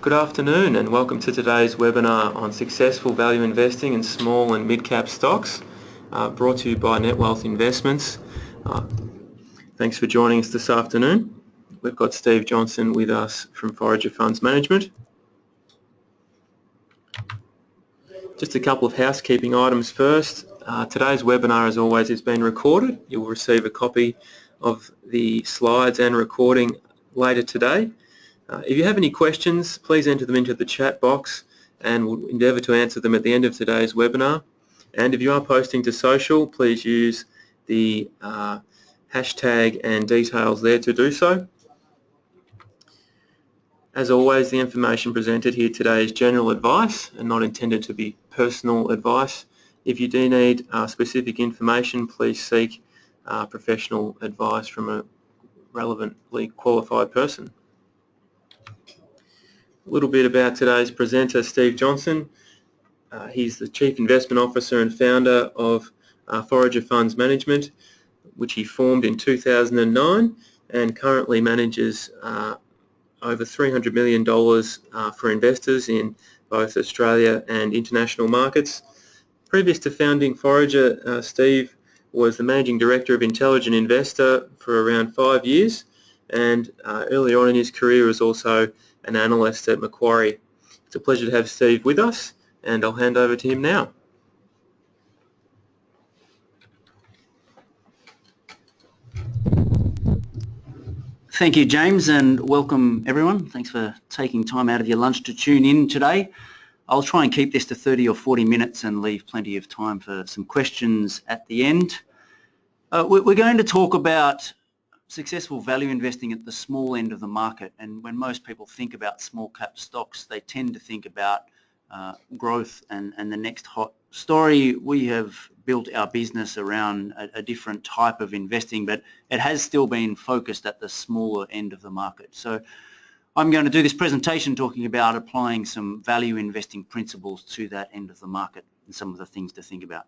Good afternoon and welcome to today's webinar on successful value investing in small and mid-cap stocks, brought to you by Netwealth Investments. Thanks for joining us this afternoon. We've got Steve Johnson with us from Forager Funds Management. Just a couple of housekeeping items first. Today's webinar, as always, is being recorded. You will receive a copy of the slides and recording later today. If you have any questions, please enter them into the chat box and we'll endeavour to answer them at the end of today's webinar. And if you are posting to social, please use the hashtag and details there to do so. As always, the information presented here today is general advice and not intended to be personal advice. If you do need specific information, please seek professional advice from a relevantly qualified person. A little bit about today's presenter, Steve Johnson. He's the Chief Investment Officer and founder of Forager Funds Management, which he formed in 2009 and currently manages over $300 million for investors in both Australia and international markets. Previous to founding Forager, Steve was the Managing Director of Intelligent Investor for around 5 years, and early on in his career was also an analyst at Macquarie. It's a pleasure to have Steve with us, and I'll hand over to him now. Thank you, James, and welcome everyone. Thanks for taking time out of your lunch to tune in today. I'll try and keep this to 30 or 40 minutes and leave plenty of time for some questions at the end. We're going to talk about successful value investing at the small end of the market, and when most people think about small cap stocks, they tend to think about growth and the next hot story. We have built our business around a different type of investing, but it has still been focused at the smaller end of the market. So I'm going to do this presentation talking about applying some value investing principles to that end of the market and some of the things to think about.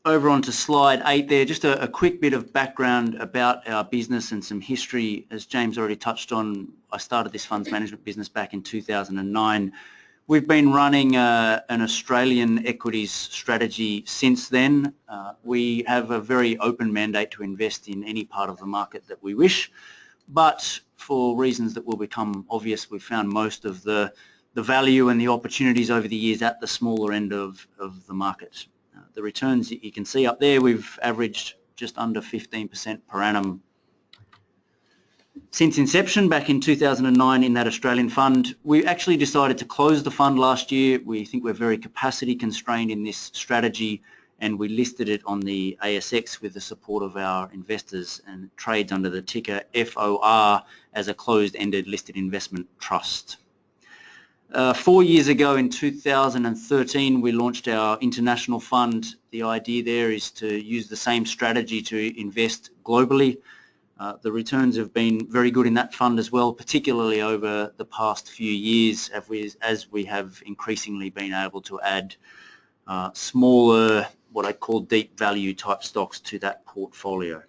Over onto slide 8 there, just a quick bit of background about our business and some history. As James already touched on, I started this funds management business back in 2009. We've been running an Australian equities strategy since then. We have a very open mandate to invest in any part of the market that we wish, but for reasons that will become obvious, we've found most of the value and the opportunities over the years at the smaller end of the market. The returns that you can see up there, we've averaged just under 15% per annum since inception back in 2009 in that Australian fund. We actually decided to close the fund last year. We think we're very capacity constrained in this strategy, and we listed it on the ASX with the support of our investors, and it trades under the ticker FOR as a closed-ended listed investment trust. 4 years ago in 2013 we launched our international fund. The idea there is to use the same strategy to invest globally. The returns have been very good in that fund as well, particularly over the past few years as we have increasingly been able to add smaller, what I call deep value type stocks to that portfolio.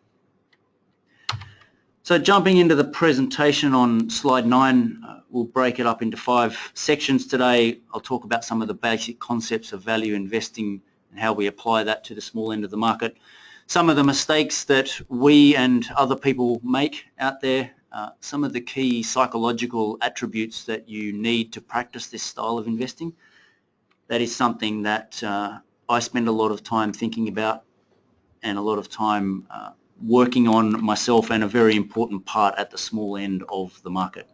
So jumping into the presentation on slide 9, we'll break it up into 5 sections today. I'll talk about some of the basic concepts of value investing and how we apply that to the small end of the market. Some of the mistakes that we and other people make out there, some of the key psychological attributes that you need to practice this style of investing. That is something that I spend a lot of time thinking about and a lot of time working on myself, and a very important part at the small end of the market.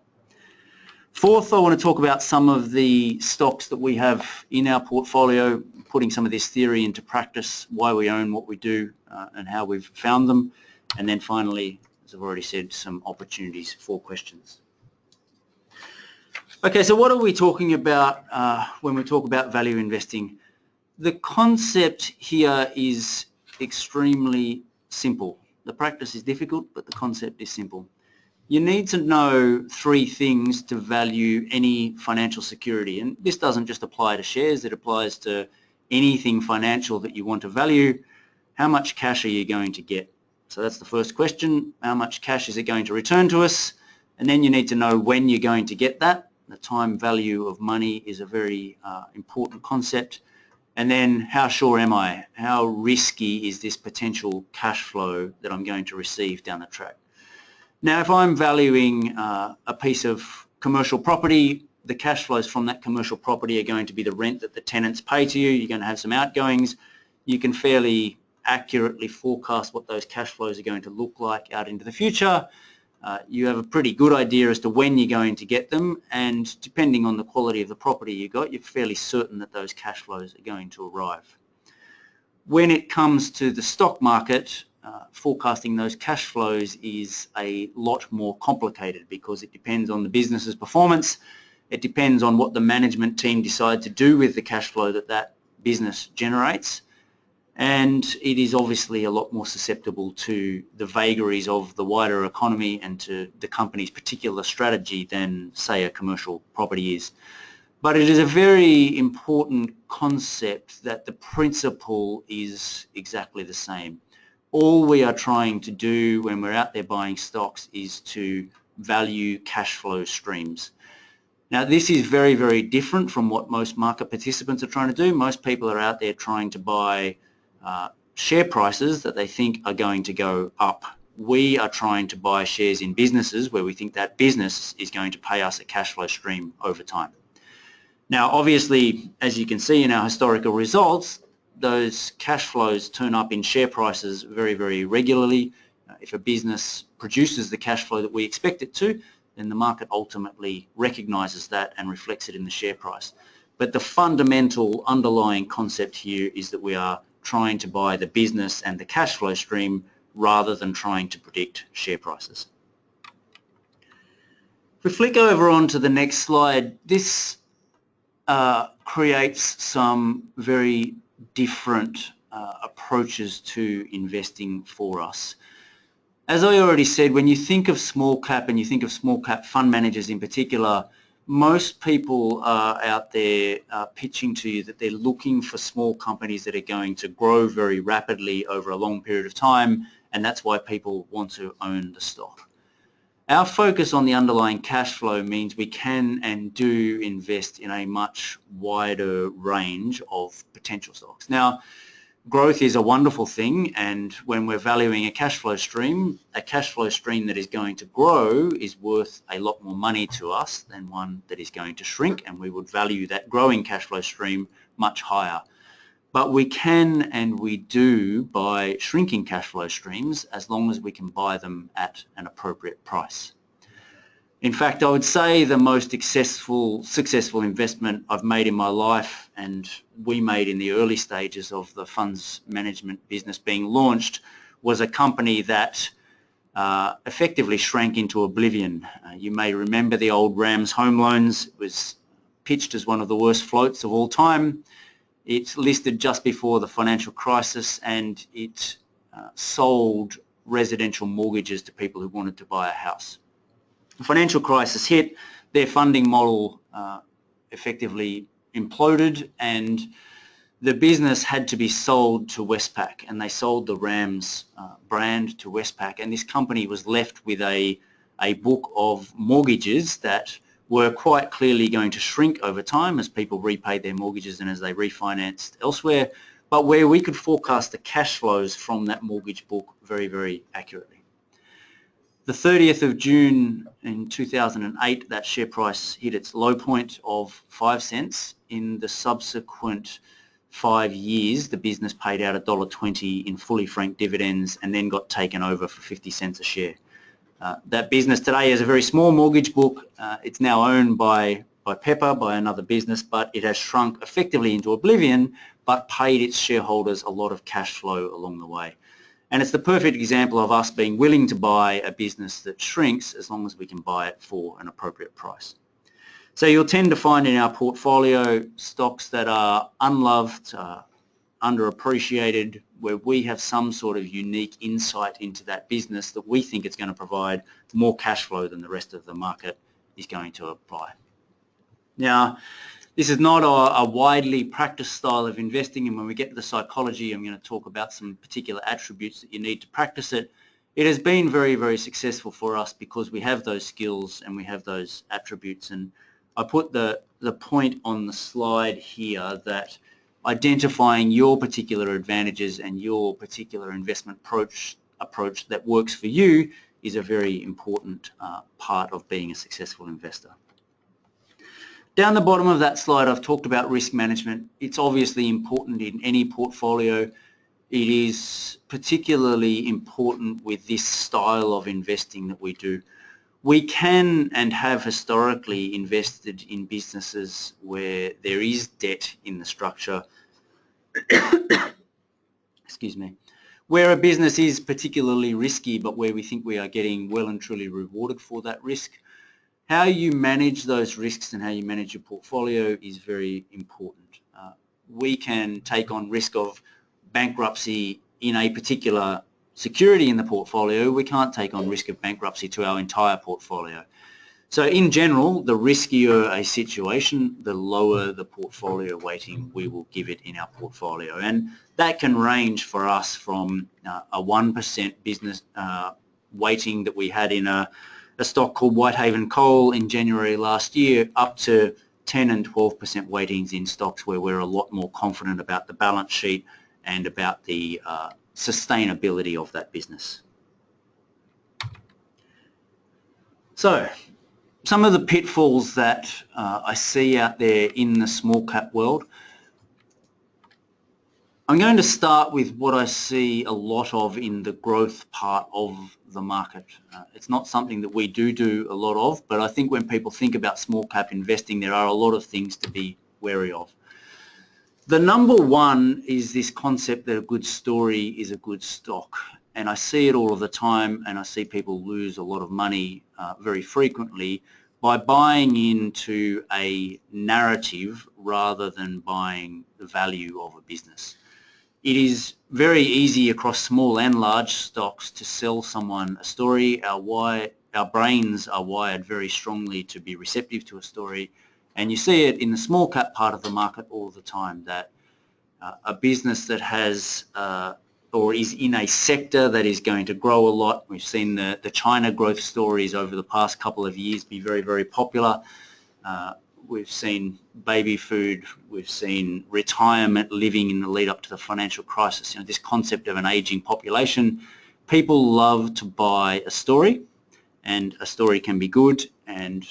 Fourth, I want to talk about some of the stocks that we have in our portfolio, putting some of this theory into practice, why we own what we do, and how we've found them. And then finally, as I've already said, some opportunities for questions. Okay, so what are we talking about when we talk about value investing? The concept here is extremely simple. The practice is difficult, but the concept is simple. You need to know 3 things to value any financial security, and this doesn't just apply to shares, it applies to anything financial that you want to value. How much cash are you going to get? So that's the first question. How much cash is it going to return to us? And then you need to know when you're going to get that. The time value of money is a very important concept. And then how sure am I? How risky is this potential cash flow that I'm going to receive down the track? Now, if I'm valuing a piece of commercial property, the cash flows from that commercial property are going to be the rent that the tenants pay to you. You're going to have some outgoings. You can fairly accurately forecast what those cash flows are going to look like out into the future. You have a pretty good idea as to when you're going to get them, and depending on the quality of the property you got, you're fairly certain that those cash flows are going to arrive. When it comes to the stock market, forecasting those cash flows is a lot more complicated because it depends on the business's performance. It depends on what the management team decide to do with the cash flow that that business generates. And it is obviously a lot more susceptible to the vagaries of the wider economy and to the company's particular strategy than, say, a commercial property is. But it is a very important concept that the principle is exactly the same. All we are trying to do when we're out there buying stocks is to value cash flow streams. Now, this is very, very different from what most market participants are trying to do. Most people are out there trying to buy share prices that they think are going to go up. We are trying to buy shares in businesses where we think that business is going to pay us a cash flow stream over time. Now, obviously, as you can see in our historical results, those cash flows turn up in share prices very, very regularly. If a business produces the cash flow that we expect it to, then the market ultimately recognises that and reflects it in the share price. But the fundamental underlying concept here is that we are trying to buy the business and the cash flow stream rather than trying to predict share prices. If we flick over onto the next slide, this creates some very different approaches to investing for us. As I already said, when you think of small cap and you think of small cap fund managers in particular, most people are out there pitching to you that they're looking for small companies that are going to grow very rapidly over a long period of time, and that's why people want to own the stock. Our focus on the underlying cash flow means we can and do invest in a much wider range of potential stocks. Now, growth is a wonderful thing, and when we're valuing a cash flow stream that is going to grow is worth a lot more money to us than one that is going to shrink, and we would value that growing cash flow stream much higher. But we can and we do buy shrinking cash flow streams as long as we can buy them at an appropriate price. In fact, I would say the most successful investment I've made in my life, and we made in the early stages of the funds management business being launched, was a company that effectively shrank into oblivion. You may remember the old Rams home loans. It was pitched as one of the worst floats of all time. It's listed just before the financial crisis, and it sold residential mortgages to people who wanted to buy a house. The financial crisis hit, their funding model effectively imploded, and the business had to be sold to Westpac, and they sold the Rams brand to Westpac, and this company was left with a book of mortgages that were quite clearly going to shrink over time as people repaid their mortgages and as they refinanced elsewhere, but where we could forecast the cash flows from that mortgage book very, very accurately. The 30th of June in 2008, that share price hit its low point of 5 cents. In the subsequent 5 years, the business paid out $1.20 in fully franked dividends and then got taken over for 50 cents a share. That business today has a very small mortgage book. It's now owned by Pepper, by another business, but it has shrunk effectively into oblivion, but paid its shareholders a lot of cash flow along the way. And it's the perfect example of us being willing to buy a business that shrinks as long as we can buy it for an appropriate price. So you'll tend to find in our portfolio stocks that are unloved, underappreciated, where we have some sort of unique insight into that business that we think it's going to provide more cash flow than the rest of the market is going to apply. Now, this is not a widely practiced style of investing, and when we get to the psychology, I'm going to talk about some particular attributes that you need to practice it. It has been very, very successful for us because we have those skills and we have those attributes. And I put the point on the slide here that identifying your particular advantages and your particular investment approach that works for you is a very important part of being a successful investor. Down the bottom of that slide, I've talked about risk management. It's obviously important in any portfolio. It is particularly important with this style of investing that we do. We can and have historically invested in businesses where there is debt in the structure, excuse me, where a business is particularly risky but where we think we are getting well and truly rewarded for that risk. How you manage those risks and how you manage your portfolio is very important. We can take on risk of bankruptcy in a particular security in the portfolio. We can't take on risk of bankruptcy to our entire portfolio. So in general, the riskier a situation, the lower the portfolio weighting we will give it in our portfolio. And that can range for us from a 1% business weighting that we had in a stock called Whitehaven Coal in January last year, up to 10 and 12% weightings in stocks where we're a lot more confident about the balance sheet and about the sustainability of that business. So, some of the pitfalls that I see out there in the small cap world. I'm going to start with what I see a lot of in the growth part of the market. It's not something that we do a lot of, but I think when people think about small cap investing, there are a lot of things to be wary of. The number one is this concept that a good story is a good stock. And I see it all of the time, and I see people lose a lot of money very frequently by buying into a narrative rather than buying the value of a business. It is very easy across small and large stocks to sell someone a story. Our brains are wired very strongly to be receptive to a story. And you see it in the small cap part of the market all the time, that a business that has or is in a sector that is going to grow a lot. We've seen the China growth stories over the past couple of years be very, very popular. We've seen baby food, we've seen retirement living in the lead up to the financial crisis. This concept of an aging population. People love to buy a story, and a story can be good, and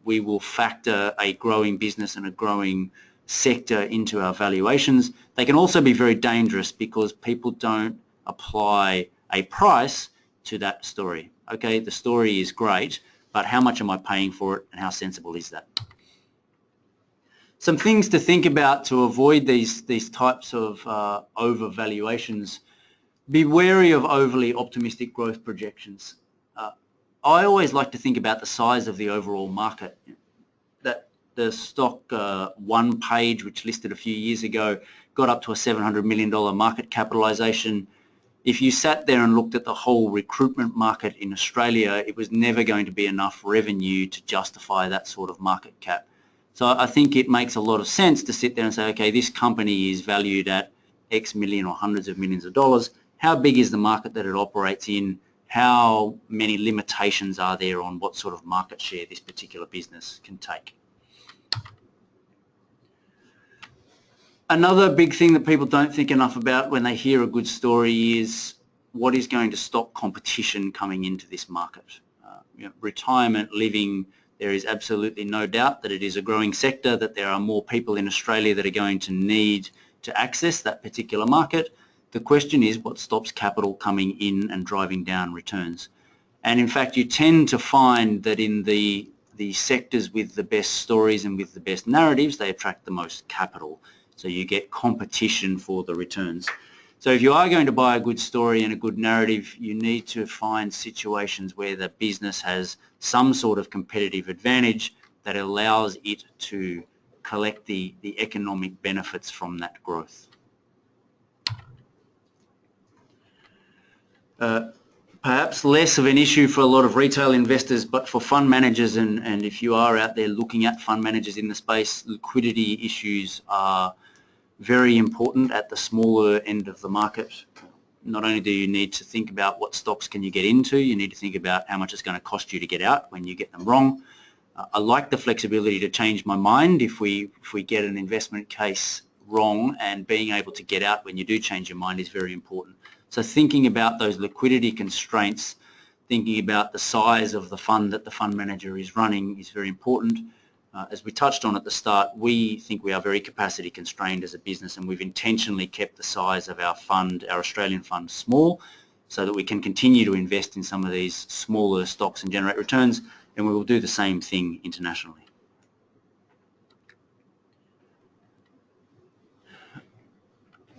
we will factor a growing business and a growing sector into our valuations. They can also be very dangerous because people don't apply a price to that story. Okay, the story is great, but how much am I paying for it and how sensible is that? Some things to think about to avoid these types of overvaluations. Be wary of overly optimistic growth projections. I always like to think about the size of the overall market. That the stock one page, which listed a few years ago, got up to a $700 million market capitalization. If you sat there and looked at the whole recruitment market in Australia, it was never going to be enough revenue to justify that sort of market cap. So I think it makes a lot of sense to sit there and say, okay, this company is valued at X million or hundreds of millions of dollars. How big is the market that it operates in? How many limitations are there on what sort of market share this particular business can take? Another big thing that people don't think enough about when they hear a good story is what is going to stop competition coming into this market. Retirement living, there is absolutely no doubt that it is a growing sector, that there are more people in Australia that are going to need to access that particular market. The question is what stops capital coming in and driving down returns. And in fact, you tend to find that in the sectors with the best stories and with the best narratives, they attract the most capital. So you get competition for the returns. So if you are going to buy a good story and a good narrative, you need to find situations where the business has some sort of competitive advantage that allows it to collect the economic benefits from that growth. Perhaps less of an issue for a lot of retail investors, but for fund managers, and if you are out there looking at fund managers in the space, liquidity issues are very important at the smaller end of the market. not only do you need to think about what stocks can you get into, you need to think about how much it's going to cost you to get out when you get them wrong. I like the flexibility to change my mind if we get an investment case wrong, and being able to get out when you do change your mind is very important. So thinking about those liquidity constraints, thinking about the size of the fund that the fund manager is running is very important. As we touched on at the start, we think we are very capacity constrained as a business, and we've intentionally kept the size of our fund, our Australian fund, small so that we can continue to invest in some of these smaller stocks and generate returns, and we will do the same thing internationally.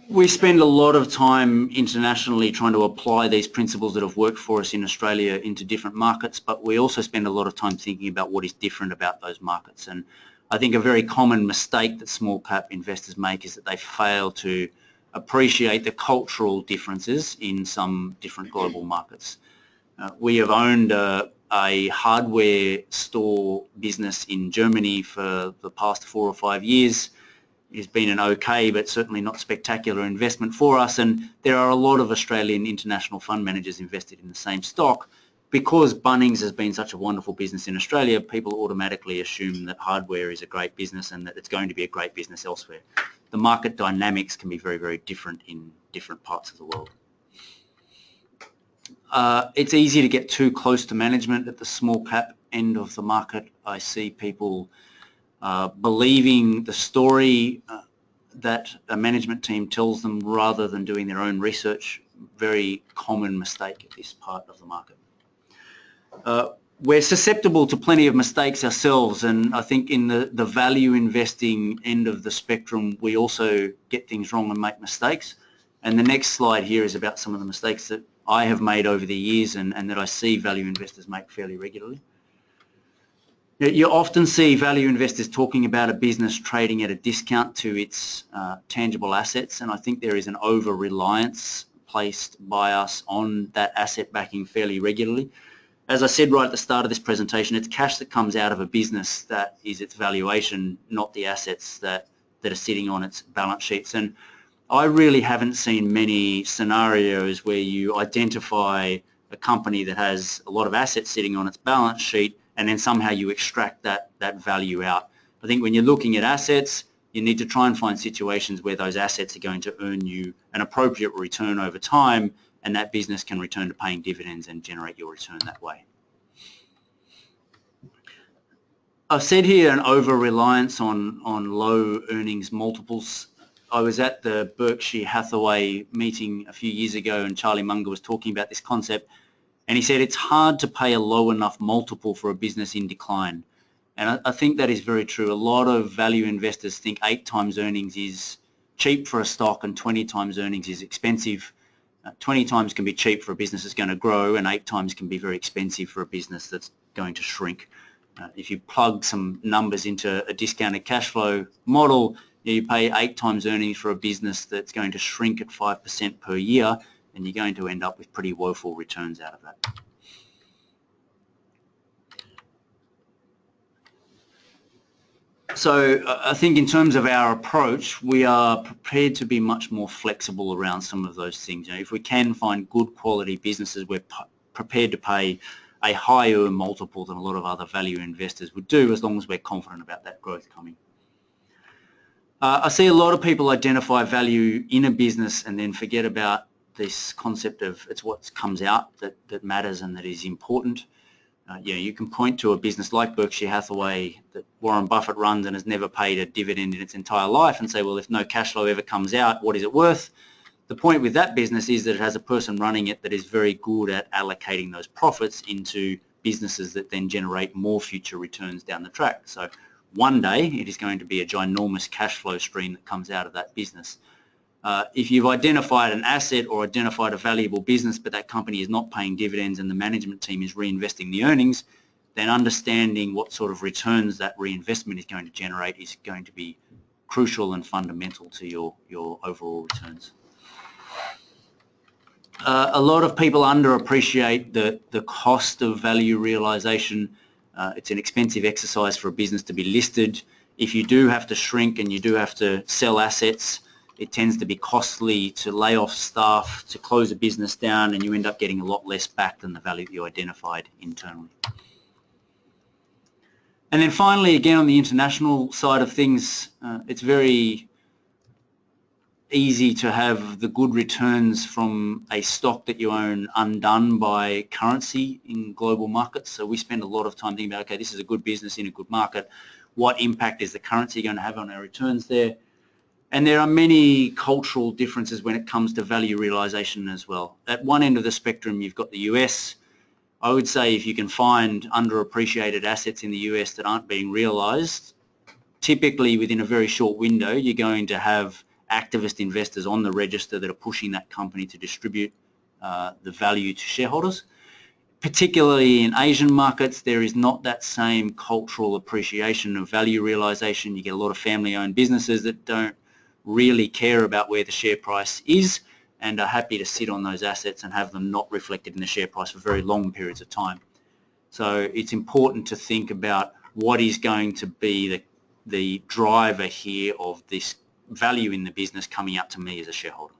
We spend a lot of time internationally trying to apply these principles that have worked for us in Australia into different markets, but we also spend a lot of time thinking about what is different about those markets. And I think a very common mistake that small cap investors make is that they fail to appreciate the cultural differences in some different global markets. We have owned a hardware store business in Germany for the past 4 or 5 years. It's been an okay but certainly not spectacular investment for us, and there are a lot of Australian international fund managers invested in the same stock. Because Bunnings has been such a wonderful business in Australia, people automatically assume that hardware is a great business and that it's going to be a great business elsewhere. The market dynamics can be very, very different in different parts of the world. It's easy to get too close to management at the small cap end of the market. I see people believing the story that a management team tells them rather than doing their own research. Very common mistake at this part of the market. We're susceptible to plenty of mistakes ourselves, and I think in the value investing end of the spectrum we also get things wrong and make mistakes. And the next slide here is about some of the mistakes that I have made over the years and that I see value investors make fairly regularly. You often see value investors talking about a business trading at a discount to its tangible assets, and I think there is an over-reliance placed by us on that asset backing fairly regularly. As I said right at the start of this presentation, it's cash that comes out of a business that is its valuation, not the assets that are sitting on its balance sheets. And I really haven't seen many scenarios where you identify a company that has a lot of assets sitting on its balance sheet and then somehow you extract that value out. I think when you're looking at assets, you need to try and find situations where those assets are going to earn you an appropriate return over time, and that business can return to paying dividends and generate your return that way. I've said here an over-reliance on low earnings multiples. I was at the Berkshire Hathaway meeting a few years ago and Charlie Munger was talking about this concept, and he said it's hard to pay a low enough multiple for a business in decline. And I think that is very true. A lot of value investors think 8 times earnings is cheap for a stock and 20 times earnings is expensive. 20 times can be cheap for a business that's going to grow, and 8 times can be very expensive for a business that's going to shrink. If you plug some numbers into a discounted cash flow model, you pay 8 times earnings for a business that's going to shrink at 5% per year, and you're going to end up with pretty woeful returns out of that. So I think in terms of our approach, we are prepared to be much more flexible around some of those things. You know, if we can find good quality businesses, we're prepared to pay a higher multiple than a lot of other value investors would do, as long as we're confident about that growth coming. I see a lot of people identify value in a business and then forget about this concept of it's what comes out that matters and that is important. You can point to a business like Berkshire Hathaway that Warren Buffett runs and has never paid a dividend in its entire life and say, well, if no cash flow ever comes out, what is it worth? The point with that business is that it has a person running it that is very good at allocating those profits into businesses that then generate more future returns down the track. So one day it is going to be a ginormous cash flow stream that comes out of that business. If you've identified an asset or identified a valuable business but that company is not paying dividends and the management team is reinvesting the earnings, then understanding what sort of returns that reinvestment is going to generate is going to be crucial and fundamental to your overall returns. A lot of people underappreciate the cost of value realization. It's an expensive exercise for a business to be listed. If you do have to shrink and you do have to sell assets, it tends to be costly to lay off staff, to close a business down, and you end up getting a lot less back than the value that you identified internally. And then finally, again, on the international side of things, it's very easy to have the good returns from a stock that you own undone by currency in global markets. So we spend a lot of time thinking about, okay, this is a good business in a good market. What impact is the currency going to have on our returns there? And there are many cultural differences when it comes to value realization as well. At one end of the spectrum, you've got the US. I would say if you can find underappreciated assets in the US that aren't being realized, typically within a very short window, you're going to have activist investors on the register that are pushing that company to distribute the value to shareholders. Particularly in Asian markets, there is not that same cultural appreciation of value realization. You get a lot of family-owned businesses that don't really care about where the share price is and are happy to sit on those assets and have them not reflected in the share price for very long periods of time. So it's important to think about what is going to be the driver here of this value in the business coming out to me as a shareholder.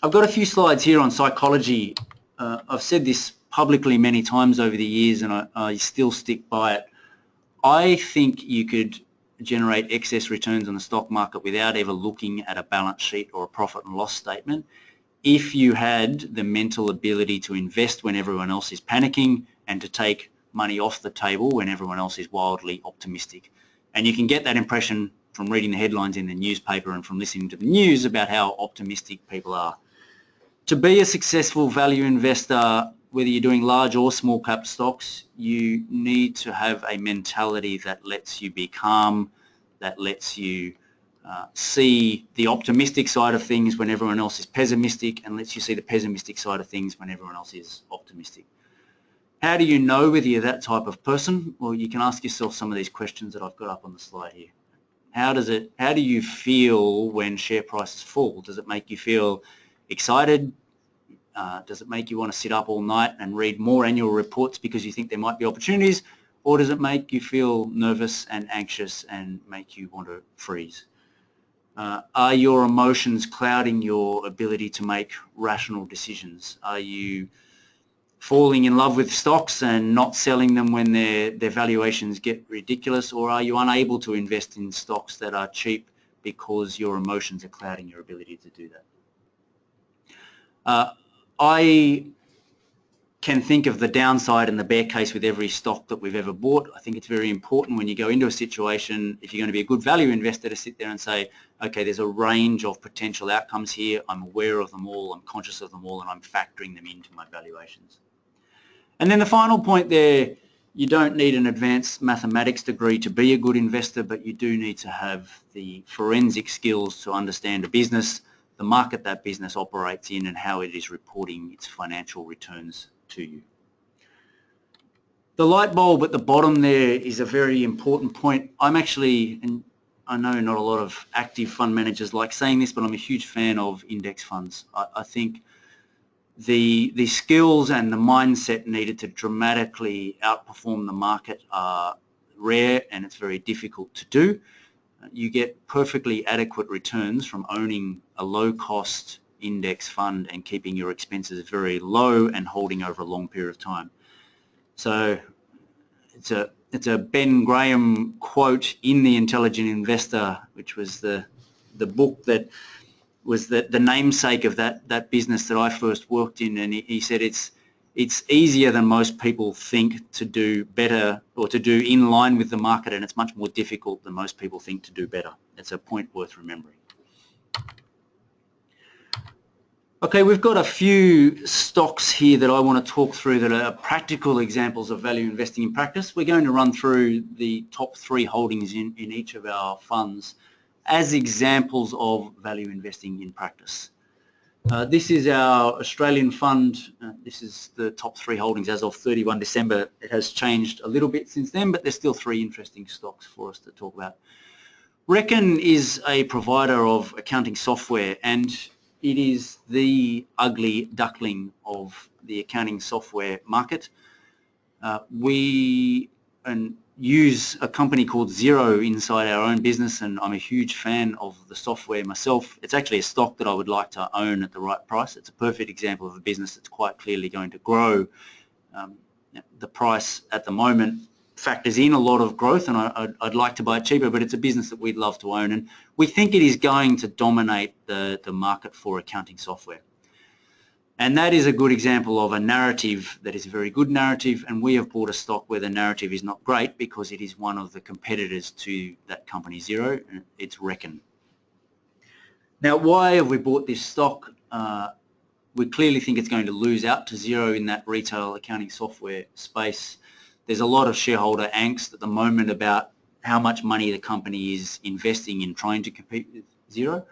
I've got a few slides here on psychology. I've said this publicly many times over the years and I still stick by it. I think you could generate excess returns on the stock market without ever looking at a balance sheet or a profit and loss statement if you had the mental ability to invest when everyone else is panicking and to take money off the table when everyone else is wildly optimistic. And you can get that impression from reading the headlines in the newspaper and from listening to the news about how optimistic people are. To be a successful value investor, whether you're doing large or small cap stocks, you need to have a mentality that lets you be calm, that lets you see the optimistic side of things when everyone else is pessimistic, and lets you see the pessimistic side of things when everyone else is optimistic. How do you know whether you're that type of person? Well, you can ask yourself some of these questions that I've got up on the slide here. How do you feel when share prices fall? Does it make you feel excited? Does it make you want to sit up all night and read more annual reports because you think there might be opportunities? Or does it make you feel nervous and anxious and make you want to freeze? Are your emotions clouding your ability to make rational decisions? Are you falling in love with stocks and not selling them when their valuations get ridiculous? Or are you unable to invest in stocks that are cheap because your emotions are clouding your ability to do that? I can think of the downside and the bear case with every stock that we've ever bought. I think it's very important when you go into a situation, if you're going to be a good value investor, to sit there and say, okay, there's a range of potential outcomes here. I'm aware of them all, I'm conscious of them all, and I'm factoring them into my valuations. And then the final point there, you don't need an advanced mathematics degree to be a good investor, but you do need to have the forensic skills to understand a business, the market that business operates in, and how it is reporting its financial returns to you. The light bulb at the bottom there is a very important point. I'm actually, and I know not a lot of active fund managers like saying this, but I'm a huge fan of index funds. I think the skills and the mindset needed to dramatically outperform the market are rare, and it's very difficult to do. You get perfectly adequate returns from owning a low-cost index fund and keeping your expenses very low and holding over a long period of time. So it's a Ben Graham quote in The Intelligent Investor, which was the book that was the namesake of that business that I first worked in, and he said it's easier than most people think to do better or to do in line with the market, and it's much more difficult than most people think to do better. It's a point worth remembering. Okay, we've got a few stocks here that I want to talk through that are practical examples of value investing in practice. We're going to run through the top 3 holdings in each of our funds as examples of value investing in practice. This is our Australian fund. This is the top 3 holdings as of 31 December. It has changed a little bit since then, but there's still 3 interesting stocks for us to talk about. Reckon is a provider of accounting software, and it is the ugly duckling of the accounting software market. We, and use a company called Xero inside our own business, and I'm a huge fan of the software myself. It's actually a stock that I would like to own at the right price. It's a perfect example of a business that's quite clearly going to grow. The price at the moment factors in a lot of growth, and I'd like to buy it cheaper, but it's a business that we'd love to own, and we think it is going to dominate the market for accounting software. And that is a good example of a narrative that is a very good narrative, and we have bought a stock where the narrative is not great because it is one of the competitors to that company Xero, and it's Reckon. Now, why have we bought this stock? We clearly think it's going to lose out to Xero in that retail accounting software space. There's a lot of shareholder angst at the moment about how much money the company is investing in trying to compete with Xero.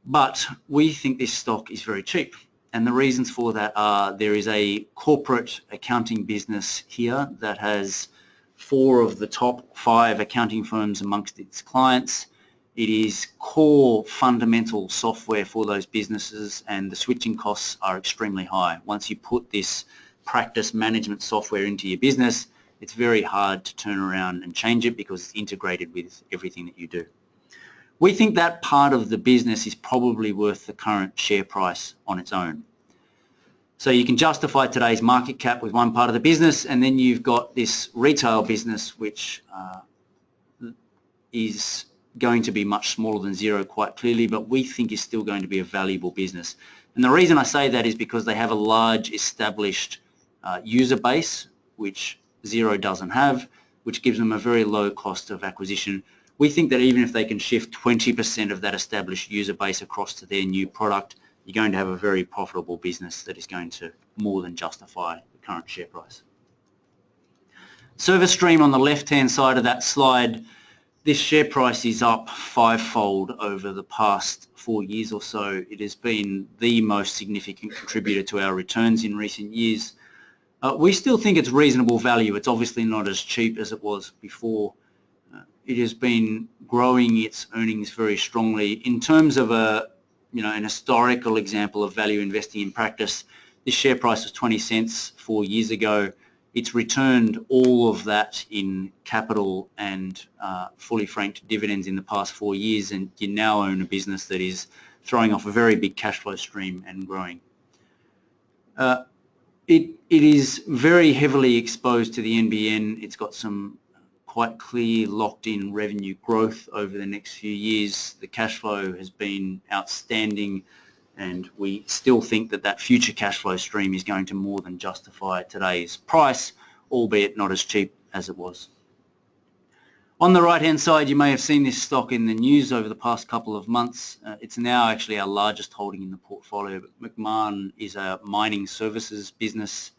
But we think this stock is very cheap. And the reasons for that are there is a corporate accounting business here that has 4 of the top 5 accounting firms amongst its clients. It is core fundamental software for those businesses, and the switching costs are extremely high. Once you put this practice management software into your business, it's very hard to turn around and change it because it's integrated with everything that you do. We think that part of the business is probably worth the current share price on its own. So you can justify today's market cap with one part of the business, and then you've got this retail business which is going to be much smaller than Xero quite clearly, but we think is still going to be a valuable business. And the reason I say that is because they have a large established user base, which Xero doesn't have, which gives them a very low cost of acquisition. We think that even if they can shift 20% of that established user base across to their new product, you're going to have a very profitable business that is going to more than justify the current share price. Service Stream on the left-hand side of that slide, this share price is up 5-fold over the past 4 years or so. It has been the most significant contributor to our returns in recent years. We still think it's reasonable value. It's obviously not as cheap as it was before. It has been growing its earnings very strongly. In terms of an historical example of value investing in practice, this share price was 20 cents 4 years ago. It's returned all of that in capital and fully franked dividends in the past 4 years, and you now own a business that is throwing off a very big cash flow stream and growing. It is very heavily exposed to the NBN. It's got some quite clear locked-in revenue growth over the next few years. The cash flow has been outstanding, and we still think that that future cash flow stream is going to more than justify today's price, albeit not as cheap as it was. On the right-hand side, you may have seen this stock in the news over the past couple of months. It's now actually our largest holding in the portfolio, but McMahon is a mining services business.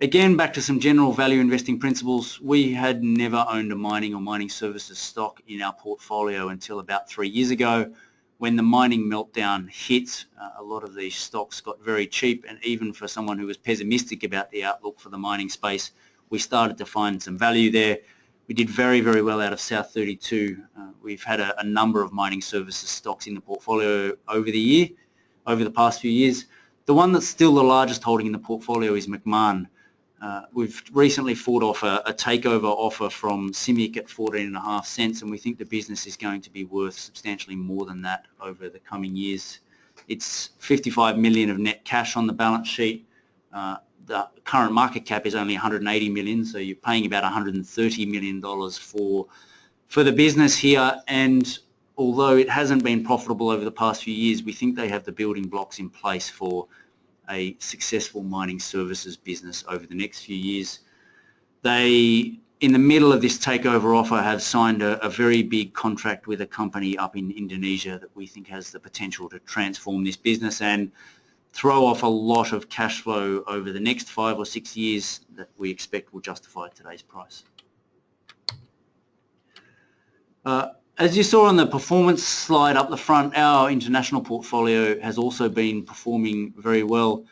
Again, back to some general value investing principles. We had never owned a mining or mining services stock in our portfolio until about 3 years ago. When the mining meltdown hit, a lot of these stocks got very cheap, and even for someone who was pessimistic about the outlook for the mining space, we started to find some value there. We did very, very well out of South 32. We've had a number of mining services stocks in the portfolio over the past few years. The one that's still the largest holding in the portfolio is McMahon. We've recently fought off a takeover offer from CIMIC at 14.5 cents, and we think the business is going to be worth substantially more than that over the coming years. It's 55 million of net cash on the balance sheet. The current market cap is only 180 million, so you're paying about 130 million dollars for the business here. And although it hasn't been profitable over the past few years, we think they have the building blocks in place for a successful mining services business over the next few years. They, in the middle of this takeover offer, have signed a very big contract with a company up in Indonesia that we think has the potential to transform this business and throw off a lot of cash flow over the next 5 or 6 years that we expect will justify today's price. As you saw on the performance slide up the front, our international portfolio has also been performing very well.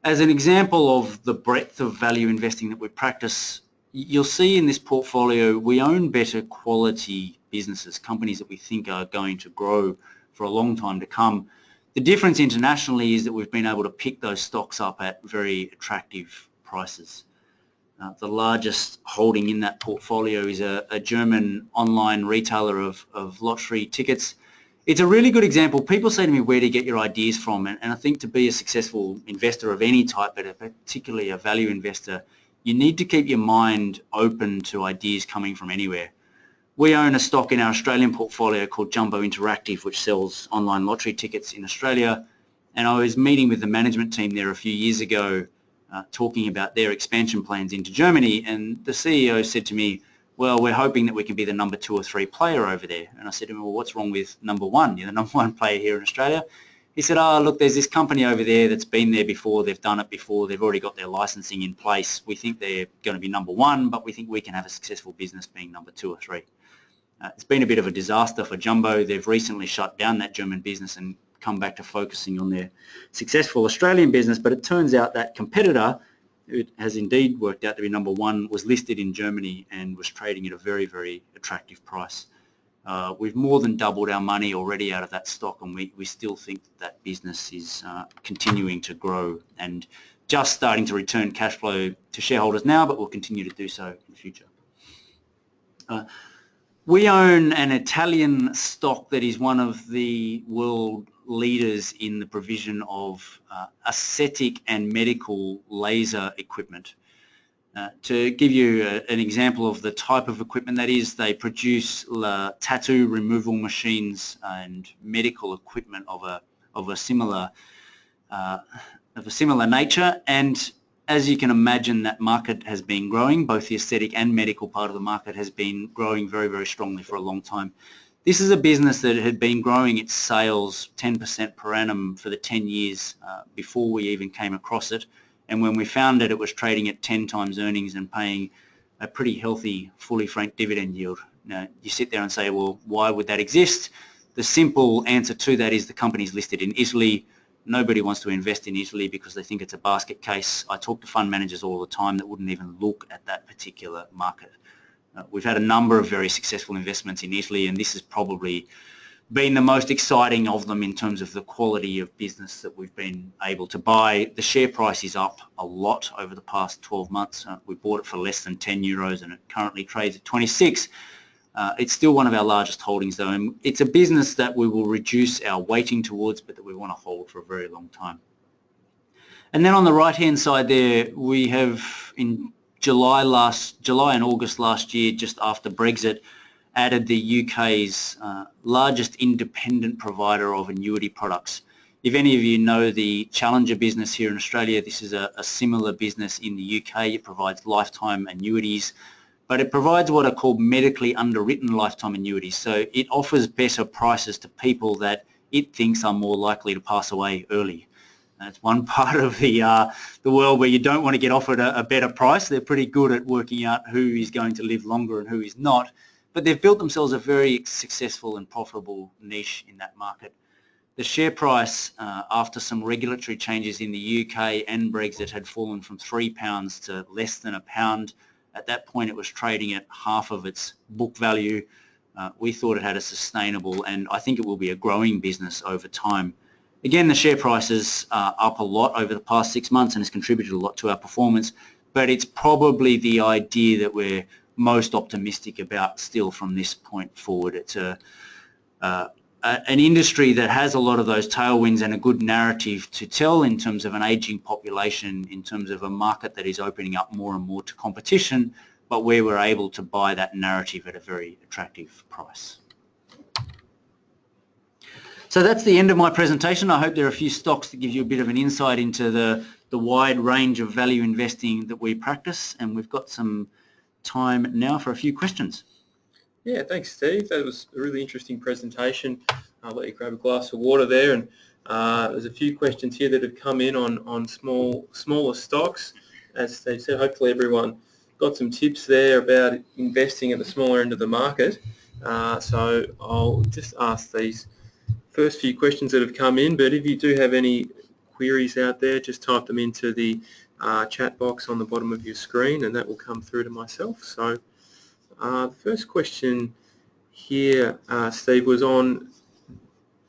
As an example of the breadth of value investing that we practice, you'll see in this portfolio we own better quality businesses, companies that we think are going to grow for a long time to come. The difference internationally is that we've been able to pick those stocks up at very attractive prices. The largest holding in that portfolio is a German online retailer of lottery tickets. It's a really good example. People say to me, where do you get your ideas from? And I think to be a successful investor of any type, but particularly a value investor, you need to keep your mind open to ideas coming from anywhere. We own a stock in our Australian portfolio called Jumbo Interactive, which sells online lottery tickets in Australia. And I was meeting with the management team there a few years ago, talking about their expansion plans into Germany, and the CEO said to me, well, we're hoping that we can be the number 2 or 3 player over there. And I said to him, well, what's wrong with number 1? You're the number 1 player here in Australia. He said, oh, look, there's this company over there that's been there before, they've done it before, they've already got their licensing in place. We think they're going to be number 1, but we think we can have a successful business being number 2 or 3. It's been a bit of a disaster for Jumbo. They've recently shut down that German business and come back to focusing on their successful Australian business, but it turns out that competitor, who has indeed worked out to be number 1, was listed in Germany and was trading at a very, very attractive price. We've more than doubled our money already out of that stock, and we still think that business is continuing to grow and just starting to return cash flow to shareholders now, but will continue to do so in the future. We own an Italian stock that is one of the world leaders in the provision of aesthetic and medical laser equipment. To give you an example of the type of equipment that is, they produce tattoo removal machines and medical equipment of a similar nature. And as you can imagine, that market has been growing. Both the aesthetic and medical part of the market has been growing very, very strongly for a long time. This is a business that had been growing its sales 10% per annum for the 10 years before we even came across it. And when we found it, it was trading at 10 times earnings and paying a pretty healthy, fully franked dividend yield. Now, you sit there and say, well, why would that exist? The simple answer to that is the company's listed in Italy. Nobody wants to invest in Italy because they think it's a basket case. I talk to fund managers all the time that wouldn't even look at that particular market. We've had a number of very successful investments in Italy, and this has probably been the most exciting of them in terms of the quality of business that we've been able to buy. The share price is up a lot over the past 12 months. We bought it for less than 10 euros and it currently trades at 26. It's still one of our largest holdings though, and it's a business that we will reduce our weighting towards, but that we want to hold for a very long time. And then on the right hand side there, we have in July and August last year, just after Brexit, added the UK's largest independent provider of annuity products. If any of you know the Challenger business here in Australia, this is a similar business in the UK. It provides lifetime annuities, but it provides what are called medically underwritten lifetime annuities. So it offers better prices to people that it thinks are more likely to pass away early. That's one part of the world where you don't want to get offered a better price. They're pretty good at working out who is going to live longer and who is not. But they've built themselves a very successful and profitable niche in that market. The share price, after some regulatory changes in the UK and Brexit, had fallen from £3 to less than £1. At that point, it was trading at half of its book value. We thought it had a sustainable, and I think it will be a growing business over time. Again, the share price is up a lot over the past 6 months and has contributed a lot to our performance, but it's probably the idea that we're most optimistic about still from this point forward. It's an industry that has a lot of those tailwinds and a good narrative to tell in terms of an aging population, in terms of a market that is opening up more and more to competition, but where we're able to buy that narrative at a very attractive price. So that's the end of my presentation. I hope there are a few stocks that give you a bit of an insight into the wide range of value investing that we practice, and we've got some time now for a few questions. Yeah, thanks, Steve. That was a really interesting presentation. I'll let you grab a glass of water there. And there's a few questions here that have come in on smaller stocks. As Steve said, hopefully everyone got some tips there about investing at the smaller end of the market. So I'll just ask these first few questions that have come in. But if you do have any queries out there, just type them into the chat box on the bottom of your screen, and that will come through to myself. So the first question here, Steve, was on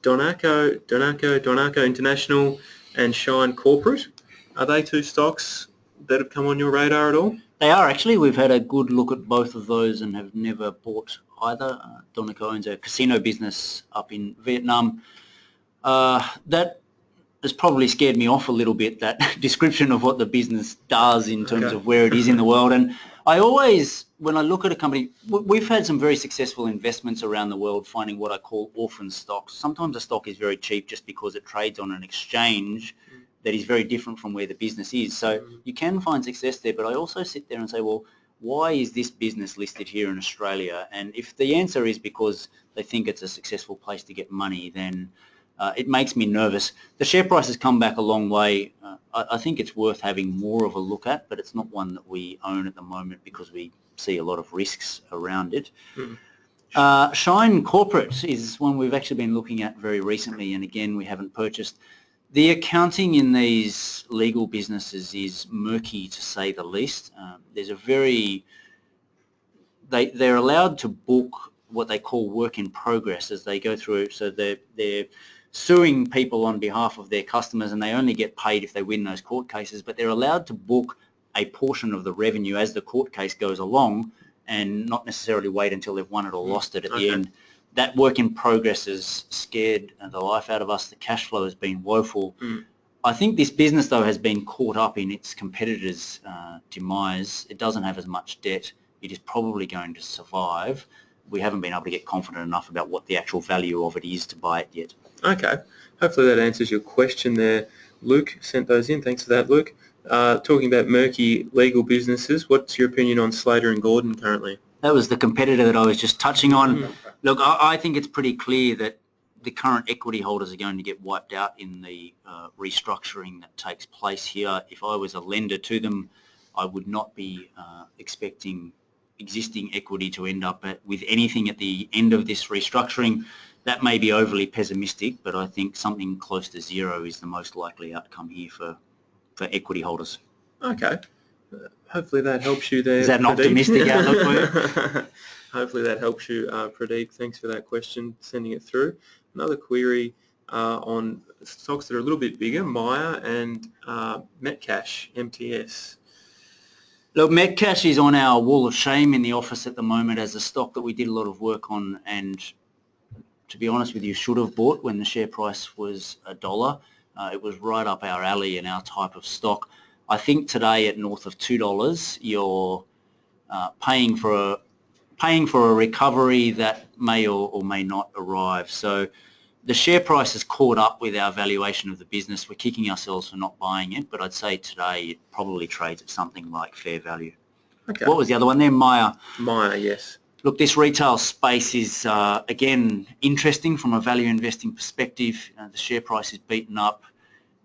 Donaco International and Shine Corporate. Are they two stocks that have come on your radar at all? They are actually. We've had a good look at both of those and have never bought either. Donica owns a casino business up in Vietnam. That has probably scared me off a little bit, that description of what the business does in terms of where it is in the world. And I always, when I look at a company, we've had some very successful investments around the world finding what I call orphan stocks. Sometimes a stock is very cheap just because it trades on an exchange that is very different from where the business is. So you can find success there, but I also sit there and say, well, why is this business listed here in Australia? And if the answer is because they think it's a successful place to get money, then it makes me nervous. The share price has come back a long way. I think it's worth having more of a look at, but it's not one that we own at the moment because we see a lot of risks around it. Shine Corporate is one we've actually been looking at very recently, and again, we haven't purchased. The accounting in these legal businesses is murky, to say the least. There's a very... They're allowed to book what they call work in progress as they go through. So they're suing people on behalf of their customers, and they only get paid if they win those court cases, but they're allowed to book a portion of the revenue as the court case goes along and not necessarily wait until they've won it or lost it at the end. That work in progress has scared the life out of us. The cash flow has been woeful. I think this business, though, has been caught up in its competitors' demise. It doesn't have as much debt. It is probably going to survive. We haven't been able to get confident enough about what the actual value of it is to buy it yet. Okay. Hopefully that answers your question there. Luke sent those in. Thanks for that, Luke. Talking about murky legal businesses, what's your opinion on Slater & Gordon currently? That was the competitor that I was just touching on. Look, I think it's pretty clear that the current equity holders are going to get wiped out in the restructuring that takes place here. If I was a lender to them, I would not be expecting existing equity to end up with anything at the end of this restructuring. That may be overly pessimistic, but I think something close to zero is the most likely outcome here for equity holders. Okay. Hopefully that helps you there, Is that an optimistic outlook for you? Hopefully that helps you, Pradeep. Thanks for that question, sending it through. Another query on stocks that are a little bit bigger, Myer and Metcash, MTS. Look, Metcash is on our wall of shame in the office at the moment as a stock that we did a lot of work on, and to be honest with you, should have bought when the share price was $1. It was right up our alley and our type of stock. I think today at north of $2, you're paying for a recovery that may or may not arrive. So the share price has caught up with our valuation of the business. We're kicking ourselves for not buying it, but I'd say today it probably trades at something like fair value. Okay. What was the other one there? Myer. Myer, yes. Look, this retail space is, again, interesting from a value investing perspective. The share price is beaten up.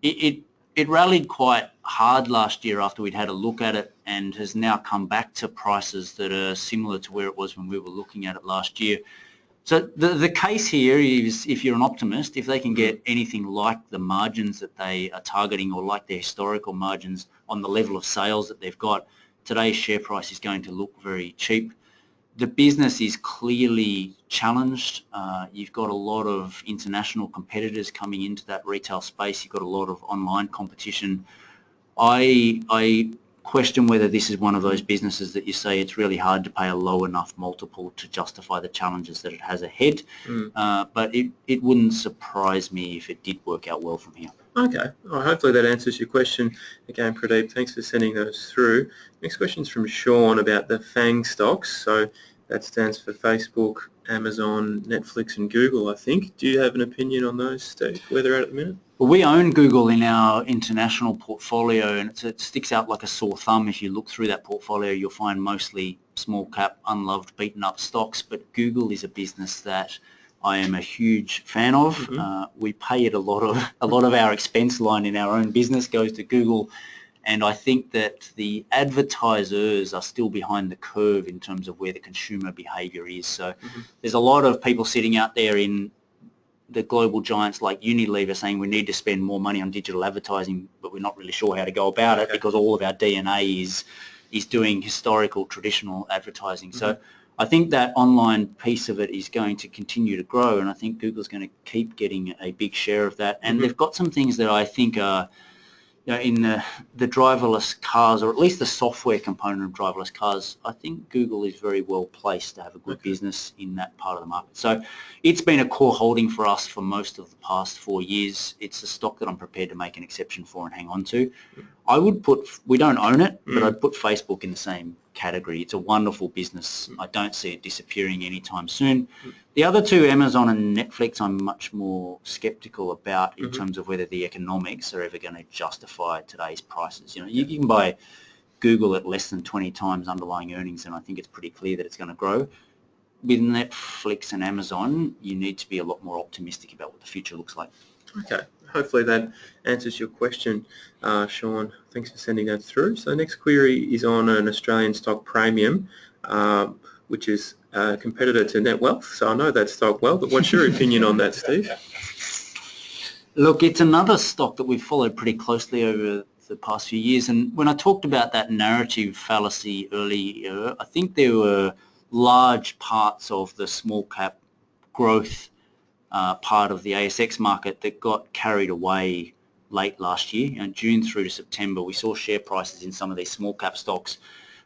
It rallied quite hard last year after we'd had a look at it and has now come back to prices that are similar to where it was when we were looking at it last year. So the case here is, if you're an optimist, if they can get anything like the margins that they are targeting or like their historical margins on the level of sales that they've got, today's share price is going to look very cheap. The business is clearly challenged. You've got a lot of international competitors coming into that retail space. You've got a lot of online competition. I question whether this is one of those businesses that you say it's really hard to pay a low enough multiple to justify the challenges that it has ahead. But it wouldn't surprise me if it did work out well from here. Okay. Well, hopefully that answers your question. Again, Pradeep, thanks for sending those through. Next question is from Sean about the FANG stocks. So that stands for Facebook, Amazon, Netflix and Google, I think. Do you have an opinion on those, Steve, where they're at the minute? Well, we own Google in our international portfolio, and it sticks out like a sore thumb. If you look through that portfolio, you'll find mostly small cap, unloved, beaten up stocks, but Google is a business that I am a huge fan of. We pay it a lot of our expense line in our own business goes to Google, and I think that the advertisers are still behind the curve in terms of where the consumer behaviour is. So there's a lot of people sitting out there in the global giants like Unilever saying we need to spend more money on digital advertising, but we're not really sure how to go about it because all of our DNA is doing historical, traditional advertising. So I think that online piece of it is going to continue to grow, and I think Google's going to keep getting a big share of that. And they've got some things that I think are in the driverless cars, or at least the software component of driverless cars, I think Google is very well placed to have a good business in that part of the market. So it's been a core holding for us for most of the past 4 years. It's a stock that I'm prepared to make an exception for and hang on to. I would put, we don't own it, but I'd put Facebook in the same category. It's a wonderful business. I don't see it disappearing anytime soon. The other two, Amazon and Netflix, I'm much more skeptical about in terms of whether the economics are ever going to justify today's prices. You know, you can buy Google at less than 20 times underlying earnings, and I think it's pretty clear that it's going to grow. With Netflix and Amazon, you need to be a lot more optimistic about what the future looks like. Okay, hopefully that answers your question, Sean. Thanks for sending that through. So the next query is on an Australian stock, Praemium, which is a competitor to Netwealth. So I know that stock well, but what's your opinion on that, Steve? Look, it's another stock that we've followed pretty closely over the past few years. And when I talked about that narrative fallacy earlier, I think there were large parts of the small cap growth part of the ASX market that got carried away late last year. And June through to September, we saw share prices in some of these small cap stocks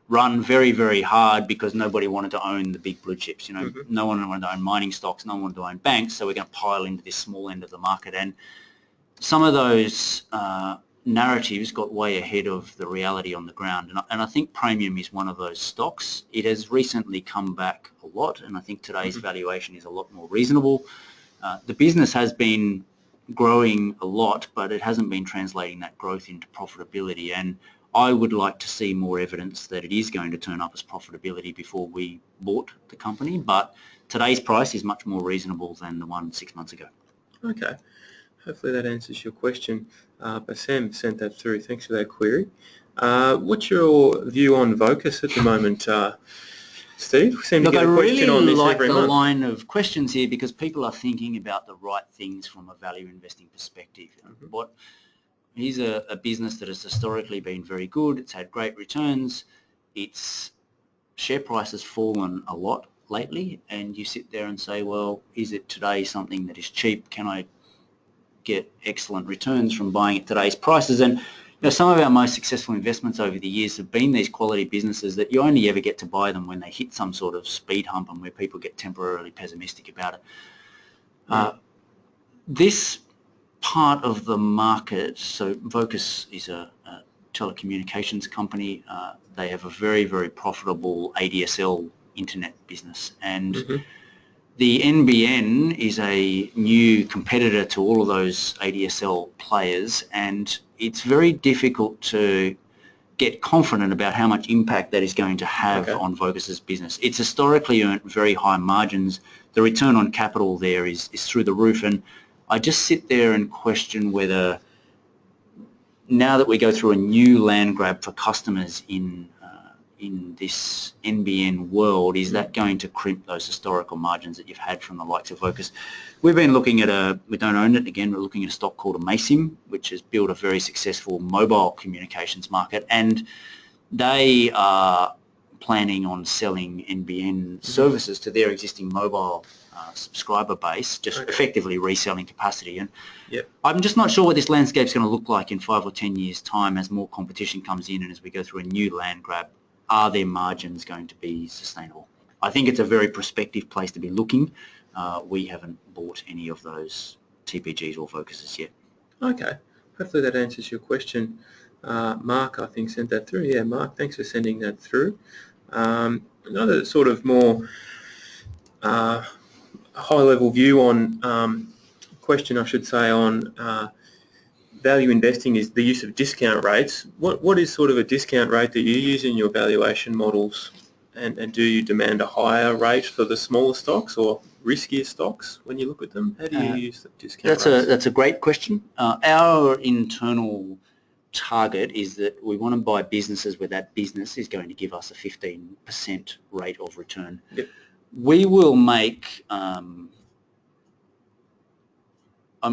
run very, very hard because nobody wanted to own the big blue chips. You know, no one wanted to own mining stocks, no one wanted to own banks, so we're going to pile into this small end of the market. And some of those narratives got way ahead of the reality on the ground. And I think Praemium is one of those stocks. It has recently come back a lot, and I think today's valuation is a lot more reasonable. The business has been growing a lot, but it hasn't been translating that growth into profitability. And I would like to see more evidence that it is going to turn up as profitability before we bought the company. But today's price is much more reasonable than the one 6 months ago. Okay. Hopefully that answers your question. Bassem sent that through. Thanks for that query. What's your view on Vocus at the moment, Steve? We seem to get a question on this every month. I really like the line of questions here because people are thinking about the right things from a value investing perspective. Here's a business that has historically been very good. It's had great returns. Its share price has fallen a lot lately, and you sit there and say, well, is it today something that is cheap? Can I get excellent returns from buying at today's prices? And some of our most successful investments over the years have been these quality businesses that you only ever get to buy them when they hit some sort of speed hump and where people get temporarily pessimistic about it. This part of the market, so Vocus is a telecommunications company. They have a very, very profitable ADSL internet business, and the NBN is a new competitor to all of those ADSL players, and it's very difficult to get confident about how much impact that is going to have on Vocus's business. It's historically earned very high margins. The return on capital there is through the roof, and I just sit there and question whether, now that we go through a new land grab for customers in this NBN world, is that going to crimp those historical margins that you've had from the likes of Vocus? We've been looking at we don't own it again, we're looking at a stock called Amasim, which has built a very successful mobile communications market, and they are planning on selling NBN services to their existing mobile subscriber base, just effectively reselling capacity. And I'm just not sure what this landscape is going to look like in 5 or 10 years' time as more competition comes in and as we go through a new land grab. Are their margins going to be sustainable? I think it's a very prospective place to be looking. We haven't bought any of those TPGs or Focuses yet. Okay. Hopefully that answers your question. Mark, I think, sent that through. Yeah, Mark, thanks for sending that through. Another sort of more high-level view on question, I should say, on value investing is the use of discount rates. What is sort of a discount rate that you use in your valuation models, and do you demand a higher rate for the smaller stocks or riskier stocks when you look at them? How do you use the discount rates? That's a great question. Our internal target is that we want to buy businesses where that business is going to give us a 15% rate of return. We will make, I'm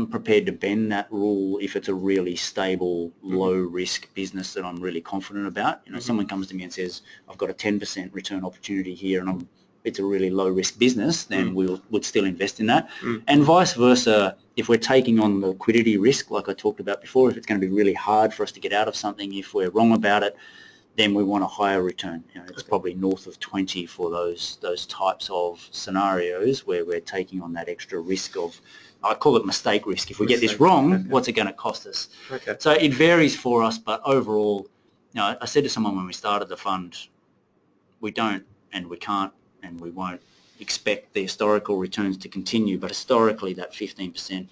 prepared to bend that rule if it's a really stable, low-risk business that I'm really confident about. Someone comes to me and says, I've got a 10% return opportunity here, and it's a really low-risk business, then we would still invest in that. And vice versa, if we're taking on the liquidity risk, like I talked about before, if it's going to be really hard for us to get out of something, if we're wrong about it, then we want a higher return. It's probably north of 20 for those types of scenarios where we're taking on that extra risk of, I call it mistake risk. If we get this wrong, what's it going to cost us? So it varies for us, but overall, I said to someone when we started the fund, we don't and we can't and we won't expect the historical returns to continue, but historically that 15%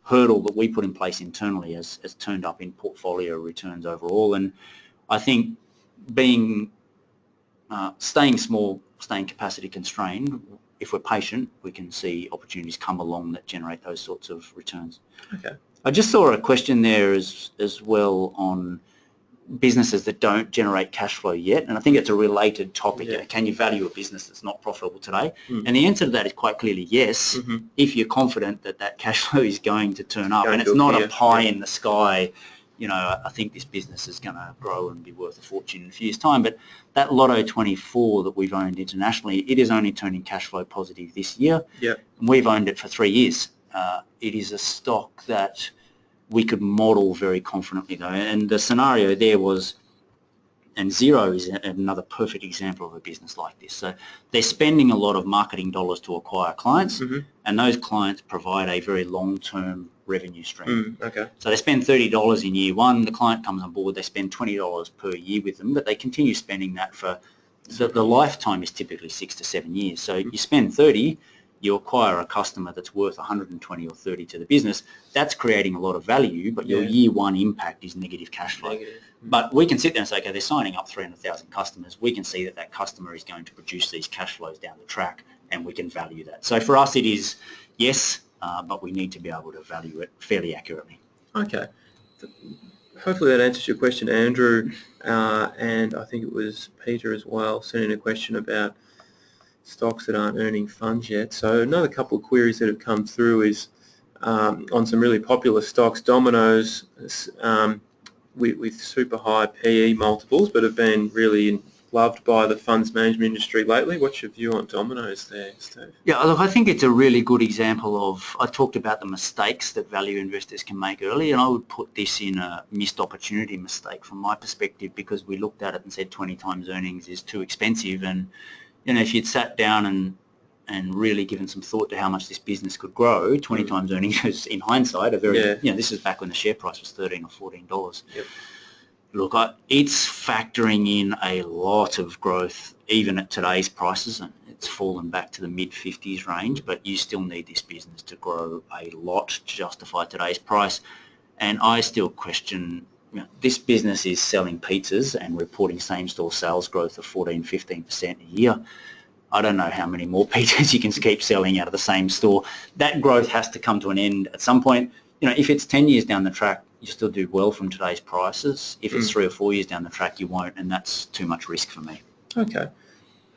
hurdle that we put in place internally has turned up in portfolio returns overall. And I think staying small, staying capacity constrained, if we're patient, we can see opportunities come along that generate those sorts of returns. I just saw a question there as well on businesses that don't generate cash flow yet, and I think it's a related topic. Can you value a business that's not profitable today? And the answer to that is quite clearly yes, if you're confident that cash flow is going to turn up, and it's not a pie in the sky, I think this business is going to grow and be worth a fortune in a few years' time. But that Lotto 24 that we've owned internationally, it is only turning cash flow positive this year. And we've owned it for 3 years. It is a stock that we could model very confidently though, and the scenario there was, and Xero is another perfect example of a business like this. So they're spending a lot of marketing dollars to acquire clients, and those clients provide a very long-term revenue stream. So they spend $30 in year one, the client comes on board, they spend $20 per year with them, but they continue spending that for, the lifetime is typically 6 to 7 years. So you spend 30, you acquire a customer that's worth 120 or 30 to the business, that's creating a lot of value, but your year one impact is negative cash flow. But we can sit there and say, okay, they're signing up 300,000 customers. We can see that customer is going to produce these cash flows down the track, and we can value that. So for us it is yes, but we need to be able to value it fairly accurately. Hopefully that answers your question, Andrew, and I think it was Peter as well sent in a question about stocks that aren't earning funds yet. So another couple of queries that have come through is on some really popular stocks, Domino's, with super high PE multiples, but have been really loved by the funds management industry lately. What's your view on Domino's there, Steve? Yeah, look, I think it's a really good example of, I talked about the mistakes that value investors can make early, and I would put this in a missed opportunity mistake from my perspective, because we looked at it and said 20 times earnings is too expensive. And if you'd sat down and really given some thought to how much this business could grow, 20 times earnings is, in hindsight, a very, this is back when the share price was $13 or $14. Look, it's factoring in a lot of growth, even at today's prices, and it's fallen back to the mid-50s range, but you still need this business to grow a lot to justify today's price. And I still question, this business is selling pizzas and reporting same-store sales growth of 14-15% a year. I don't know how many more pizzas you can keep selling out of the same store. That growth has to come to an end at some point. If it's 10 years down the track, you still do well from today's prices. If it's 3 or 4 years down the track, you won't, and that's too much risk for me. Okay.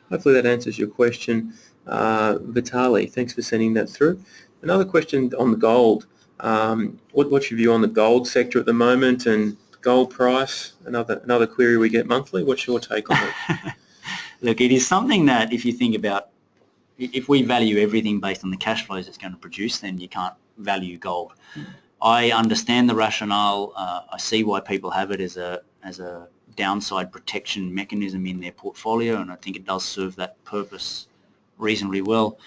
Hopefully that answers your question. Vitali, thanks for sending that through. Another question on the gold. What's your view on the gold sector at the moment and gold price? Another query we get monthly. What's your take on it? Look, it is something that if you think about, if we value everything based on the cash flows it's going to produce, then you can't value gold. I understand the rationale. I see why people have it as a downside protection mechanism in their portfolio, and I think it does serve that purpose reasonably well.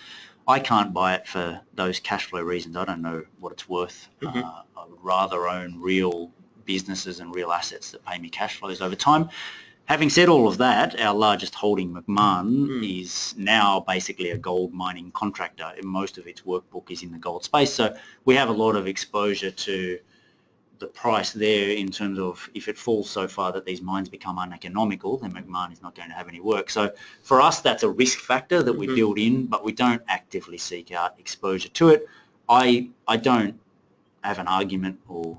I can't buy it for those cash flow reasons. I don't know what it's worth. I would rather own real businesses and real assets that pay me cash flows over time. Having said all of that, our largest holding, McMahon, is now basically a gold mining contractor, and most of its workbook is in the gold space. So we have a lot of exposure to the price there in terms of if it falls so far that these mines become uneconomical, then McMahon is not going to have any work. So for us, that's a risk factor that we build in, but we don't actively seek out exposure to it. I don't have an argument or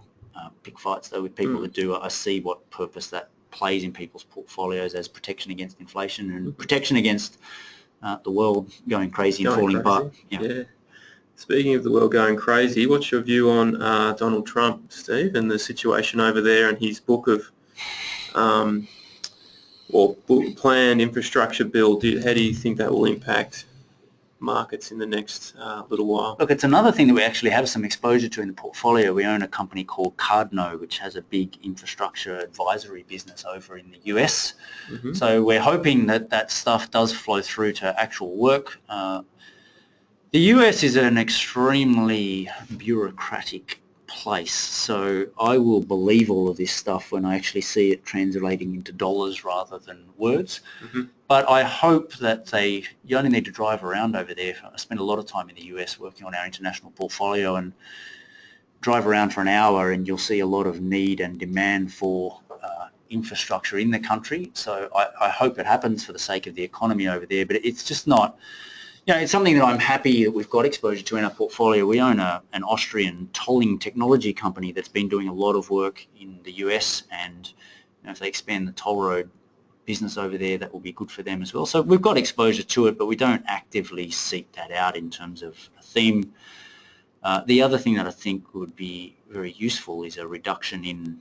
pick fights though with people that do. I see what purpose that plays in people's portfolios as protection against inflation and protection against the world going crazy and falling apart. Yeah. Speaking of the world going crazy, what's your view on Donald Trump, Steve, and the situation over there and his book of planned infrastructure bill? How do you think that will impact markets in the next little while? Look, it's another thing that we actually have some exposure to in the portfolio. We own a company called Cardno, which has a big infrastructure advisory business over in the US. Mm-hmm. So we're hoping that that stuff does flow through to actual work. The US is an extremely bureaucratic place, so I will believe all of this stuff when I actually see it translating into dollars rather than words. Mm-hmm. But I hope that you only need to drive around over there. I spend a lot of time in the US working on our international portfolio, and drive around for an hour and you'll see a lot of need and demand for infrastructure in the country. So I hope it happens for the sake of the economy over there, but it's just not, it's something that I'm happy that we've got exposure to in our portfolio. We own an Austrian tolling technology company that's been doing a lot of work in the US, and if they expand the toll road business over there, that will be good for them as well. So we've got exposure to it, but we don't actively seek that out in terms of a theme. The other thing that I think would be very useful is a reduction in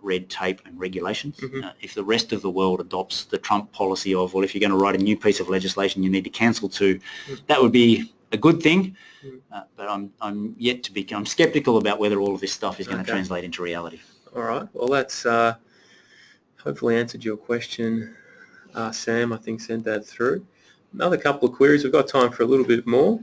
red tape and regulations. Mm-hmm. If the rest of the world adopts the Trump policy of, well, if you're going to write a new piece of legislation you need to cancel to, that would be a good thing. But I'm yet to be, I'm sceptical about whether all of this stuff is going to translate into reality. All right. Well, that's hopefully answered your question. Sam, I think, sent that through. Another couple of queries. We've got time for a little bit more.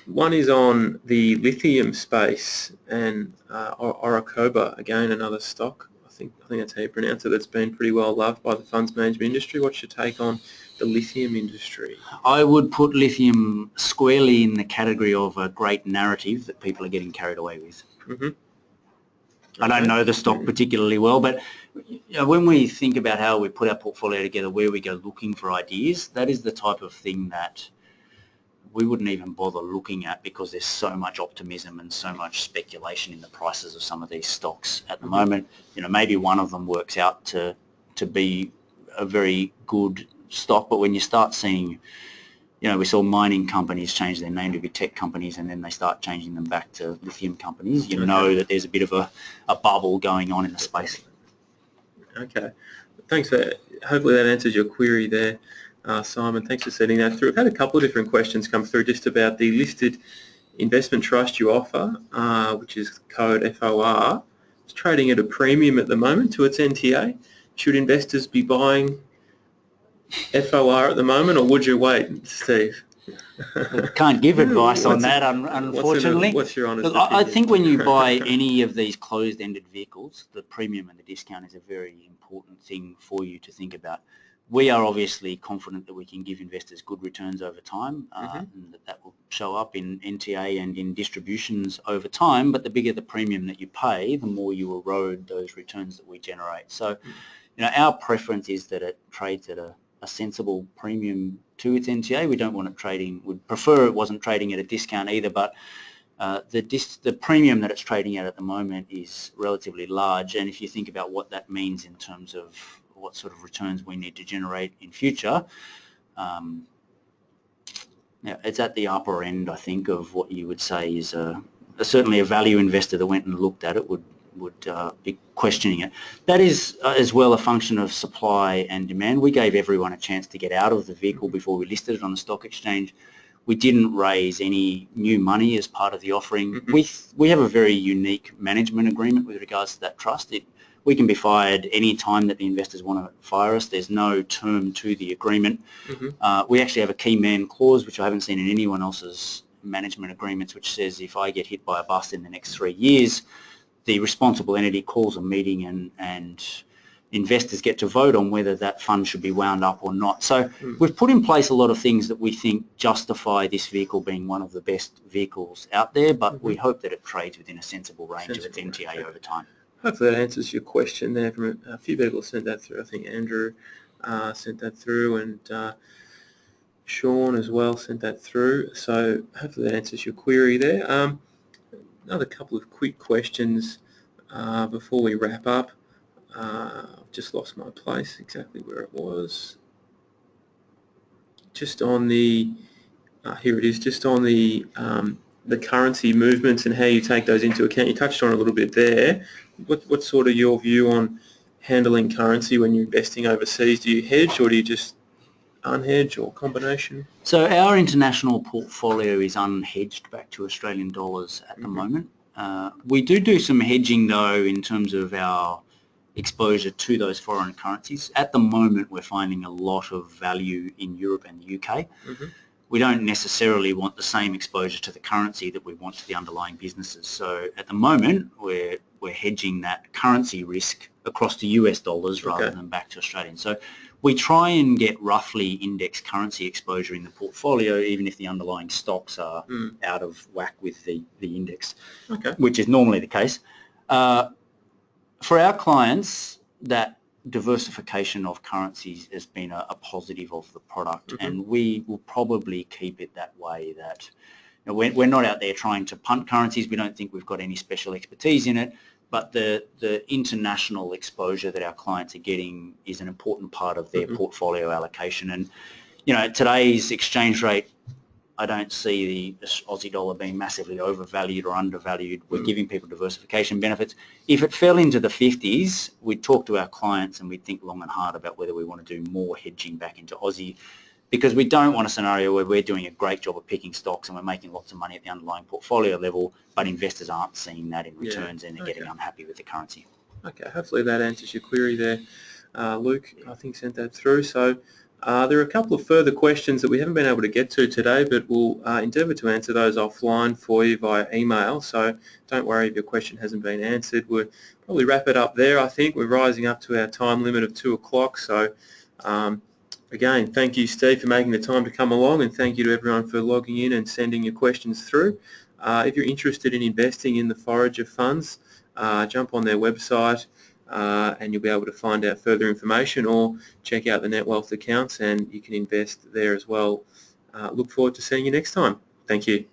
One is on the lithium space and Orocoba, again another stock. I think that's how you pronounce it. That's been pretty well loved by the funds management industry. What's your take on the lithium industry? I would put lithium squarely in the category of a great narrative that people are getting carried away with. Mm-hmm. I don't know the stock particularly well, but when we think about how we put our portfolio together, where we go looking for ideas, that is the type of thing that we wouldn't even bother looking at, because there's so much optimism and so much speculation in the prices of some of these stocks at the moment. Maybe one of them works out to be a very good stock, but when you start seeing, we saw mining companies change their name to be tech companies, and then they start changing them back to lithium companies, know that there's a bit of a bubble going on in the space. Okay. Thanks for that. Hopefully that answers your query there. Simon, thanks for sending that through. I've had a couple of different questions come through just about the listed investment trust you offer, which is code FOR. It's trading at a premium at the moment to its NTA. Should investors be buying FOR at the moment, or would you wait, Steve? Can't give advice on that, unfortunately. What's your honest opinion? I think when you buy opinion? any of these closed-ended vehicles, the premium and the discount is a very important thing for you to think about. We are obviously confident that we can give investors good returns over time, and that will show up in NTA and in distributions over time, but the bigger the premium that you pay, the more you erode those returns that we generate. So, our preference is that it trades at a sensible premium to its NTA. We don't want it trading, we'd prefer it wasn't trading at a discount either, but the premium that it's trading at the moment is relatively large, and if you think about what that means in terms of what sort of returns we need to generate in future, it's at the upper end, I think, of what you would say is certainly a value investor that went and looked at it would be questioning it. That is as well a function of supply and demand. We gave everyone a chance to get out of the vehicle before we listed it on the stock exchange. We didn't raise any new money as part of the offering. We have a very unique management agreement with regards to that trust. We can be fired any time that the investors want to fire us. There's no term to the agreement. We actually have a key man clause, which I haven't seen in anyone else's management agreements, which says if I get hit by a bus in the next 3 years, the responsible entity calls a meeting and investors get to vote on whether that fund should be wound up or not. So we've put in place a lot of things that we think justify this vehicle being one of the best vehicles out there, but we hope that it trades within a sensible range of its NTA over time. Hopefully that answers your question there. From a few people sent that through. I think Andrew sent that through, and Sean as well sent that through. So hopefully that answers your query there. Another couple of quick questions before we wrap up. I've just lost my place, exactly where it was. Just on the, here it is, just on the currency movements and how you take those into account. You touched on it a little bit there. What's sort of your view on handling currency when you're investing overseas? Do you hedge, or do you just unhedged or combination? So our international portfolio is unhedged back to Australian dollars at the moment. We do some hedging though in terms of our exposure to those foreign currencies. At the moment we're finding a lot of value in Europe and the UK. We don't necessarily want the same exposure to the currency that we want to the underlying businesses. So at the moment we're hedging that currency risk across to US dollars rather than back to Australian. So we try and get roughly index currency exposure in the portfolio even if the underlying stocks are out of whack with the index, which is normally the case. For our clients, that diversification of currencies has been a positive of the product, and we will probably keep it that way. That we're not out there trying to punt currencies. We don't think we've got any special expertise in it, but the international exposure that our clients are getting is an important part of their portfolio allocation. And at today's exchange rate, I don't see the Aussie dollar being massively overvalued or undervalued. We're giving people diversification benefits. If it fell into the 50s, we'd talk to our clients and we'd think long and hard about whether we want to do more hedging back into Aussie, because we don't want a scenario where we're doing a great job of picking stocks and we're making lots of money at the underlying portfolio level, but investors aren't seeing that in returns and they're getting unhappy with the currency. Okay, hopefully that answers your query there. Luke, I think, sent that through. So there are a couple of further questions that we haven't been able to get to today, but we'll endeavour to answer those offline for you via email. So don't worry if your question hasn't been answered. We'll probably wrap it up there, I think. We're rising up to our time limit of 2 o'clock. So again, thank you, Steve, for making the time to come along, and thank you to everyone for logging in and sending your questions through. If you're interested in investing in the Forager funds, jump on their website and you'll be able to find out further information, or check out the Netwealth accounts and you can invest there as well. Look forward to seeing you next time. Thank you.